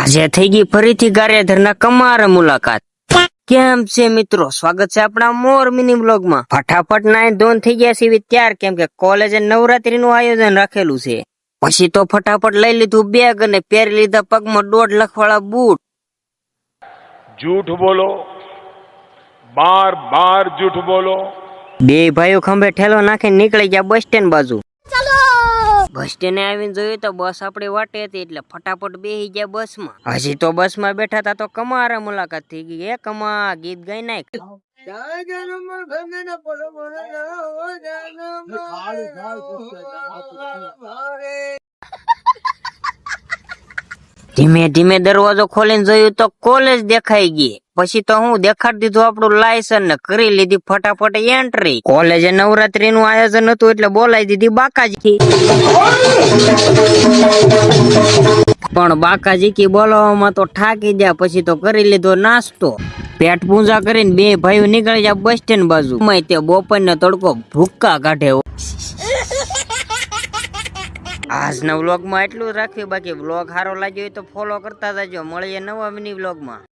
આજે થઈ ગઈ ફરીથી ગારિયાધારના કમારે મુલાકાત। કેમ છે મિત્રો, સ્વાગત છે આપણા મોર મિની બ્લોગમાં। ફટાફટ નાઈ ધોન થઈ ગયા છે ત્યાર, કેમ કે કોલેજે નવરાત્રીનું આયોજન રાખેલું છે। પછી તો ફટાફટ લઈ લીધું બેગ અને પહેરી લીધા પગમાં 1.5 લાખ વાળા બૂટ। झूठ बोलो, बार बार झूठ बोलो। બે ભાઈઓ ખંભે ઠેલો નાખીને નીકળી ગયા બસ સ્ટેન્ડ બાજુ। બસ સ્ટેન્ડે આવીને જોયું તો બસ આપણી વાટે હતી, એટલે ફટાફટ બેસી ગયા બસમાં। હજી તો બસમાં બેઠા હતા તો કમારે મુલાકાત થઈ ગઈ। એ કમા, ગીત ગાઈ નાખ। ધીમે ધીમે દરવાજો ખોલીને જોયું તો કોલેજ દેખાઈ ગઈ। પછી તો હું દેખાડી દીધું આપણું લાયસન્સ ને કરી લીધી ફટાફટ એન્ટ્રી। કોલેજે નવરાત્રીનું આયોજન હતું એટલે બોલાવી દીધી બાકાજી। પણ બાકાજી કી બોલાવવામાં તો થાકી ગયા। પછી તો કરી લીધો નાસ્તો। પેટ પૂજા કરીને બે ભાઈઓ નીકળી ગયા બસ સ્ટેન્ડ બાજુ। તે બપોરનો તડકો ભૂક્કા કાઢે। આજના વ્લોગમાં એટલું જ રાખ્યું। બાકી વ્લોગ સારો લાગ્યો હોય તો ફોલો કરતા જજો। મળીએ નવા મિની વ્લોગમાં।